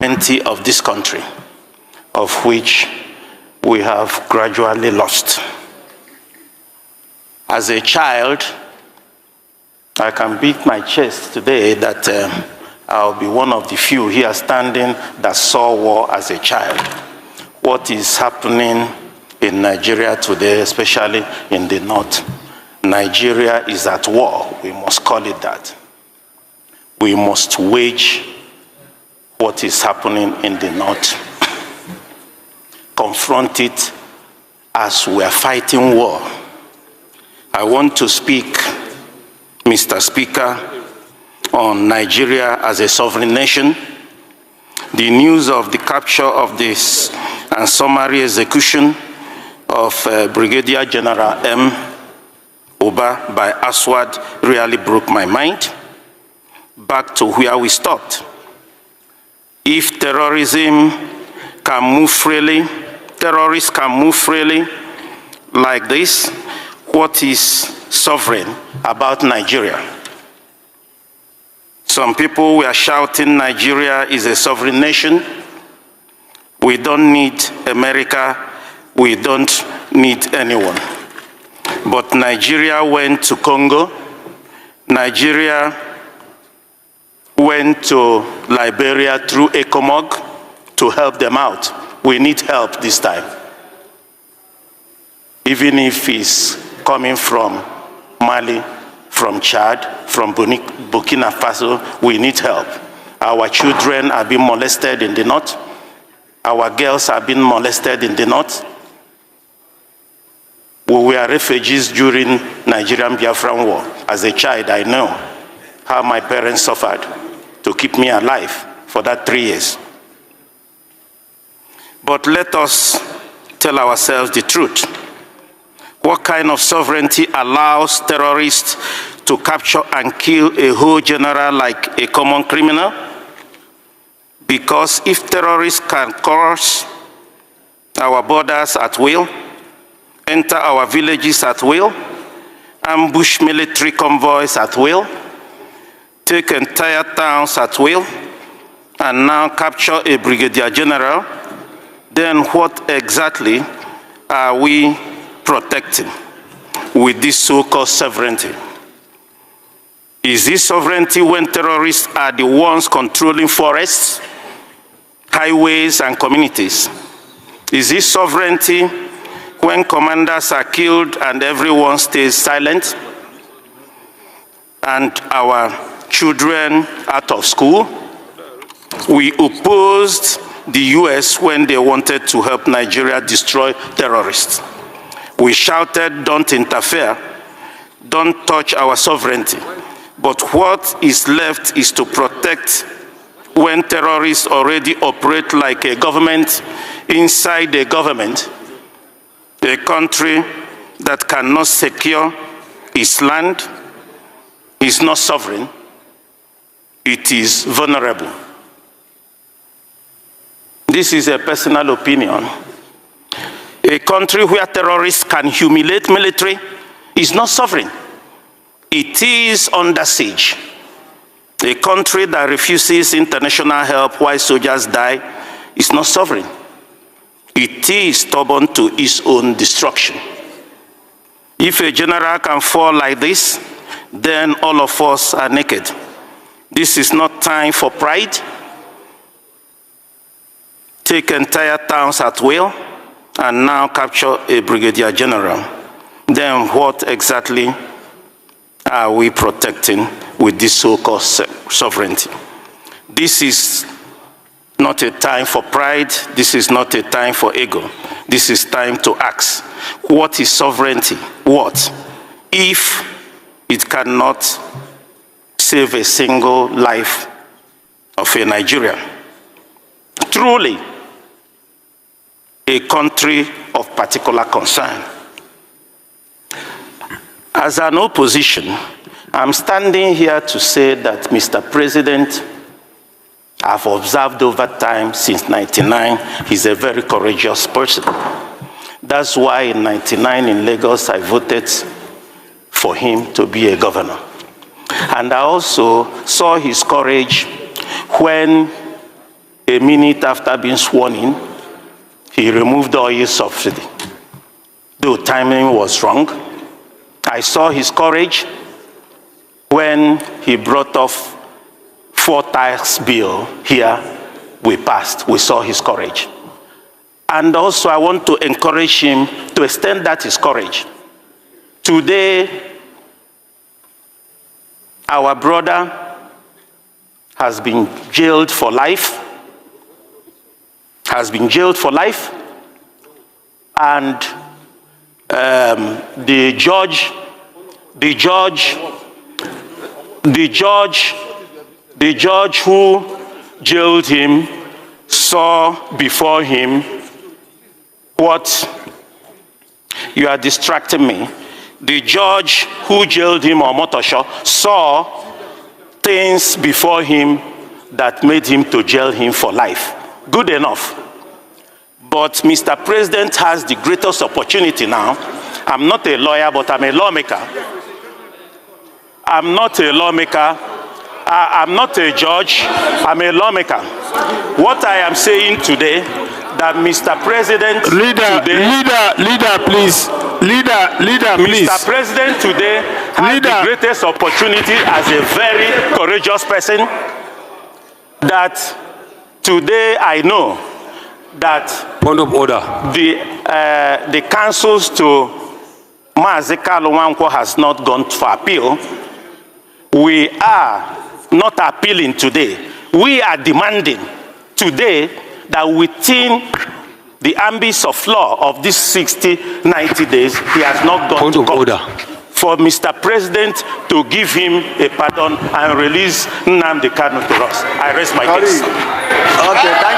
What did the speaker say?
sovereignty of this country, of which we have gradually lost. As a child, I can beat my chest today that I'll be one of the few here standing that saw war as a child. What is happening in Nigeria today, especially in the north, Nigeria is at war. We must call it that. We must wage what is happening in the north, confront it as we are fighting war. I want to speak, Mr. Speaker, on Nigeria as a sovereign nation. The news of the capture of this and summary execution of Brigadier General M. Oba by Aswad really broke my mind. Back to where we stopped. If terrorism can move freely, terrorists can move freely like this, what is sovereign about Nigeria? Some people were shouting Nigeria is a sovereign nation. We don't need America. We don't need anyone. But Nigeria went to Congo. Nigeria went to Liberia through ECOMOG to help them out. We need help this time. Even if it's coming from Mali, from Chad, from Burkina Faso, we need help. Our children are being molested in the north. Our girls are being molested in the north. We were refugees during Nigerian Biafran War. As a child, I know how my parents suffered to keep me alive for that 3 years. But let us tell ourselves the truth. What kind of sovereignty allows terrorists to capture and kill a whole general like a common criminal? Because if terrorists can cross our borders at will, enter our villages at will, ambush military convoys at will, take entire towns at will, and now capture a brigadier general, then what exactly are we protecting with this so-called sovereignty? Is this sovereignty when terrorists are the ones controlling forests, highways, and communities? Is this sovereignty when commanders are killed and everyone stays silent, and our children out of school? We opposed the US when they wanted to help Nigeria destroy terrorists. We shouted, don't interfere, don't touch our sovereignty. But what is left is to protect when terrorists already operate like a government inside a government, a country that cannot secure its land is not sovereign, it is vulnerable. This is a personal opinion. A country where terrorists can humiliate military is not sovereign. It is under siege. A country that refuses international help while soldiers die is not sovereign. It is stubborn to its own destruction. If a general can fall like this, then all of us are naked. This is not time for pride. Take entire towns at will and now capture a brigadier general. Then what exactly are we protecting with this so-called sovereignty? This is not a time for pride. This is not a time for ego. This is time to ask, what is sovereignty? What if it cannot save a single life of a Nigerian? Truly, a country of particular concern. As an opposition, I'm standing here to say that, Mr. President, I've observed over time since 99, he's a very courageous person. That's why in 99 in Lagos, I voted for him to be a governor. And I also saw his courage when a minute after being sworn in, he removed the oil subsidy. Though timing was wrong, I saw his courage when he brought off 4 tax bill here. We passed. We saw his courage. And also I want to encourage him to extend that his courage. Today, our brother has been jailed for life. And the judge who jailed him saw before him what you are distracting me. The judge who jailed him on Motosho saw things before him that made him to jail him for life. Good enough. But Mr. President has the greatest opportunity now. I'm not a lawyer, but I'm a lawmaker. I'm not a lawmaker. I'm not a judge. I'm a lawmaker. What I am saying today, that Mr. President Mr. President today has the greatest opportunity as a very courageous person, that today I know that point of order. The councils to Mazi Kalu Nwankwo has not gone for appeal. We are not appealing today. We are demanding today that within the ambit of law of these 60, 90 days, he has not gone to court. For Mr. President to give him a pardon and release Nnamdi Kanu to us. I rest my case. Okay, thank you.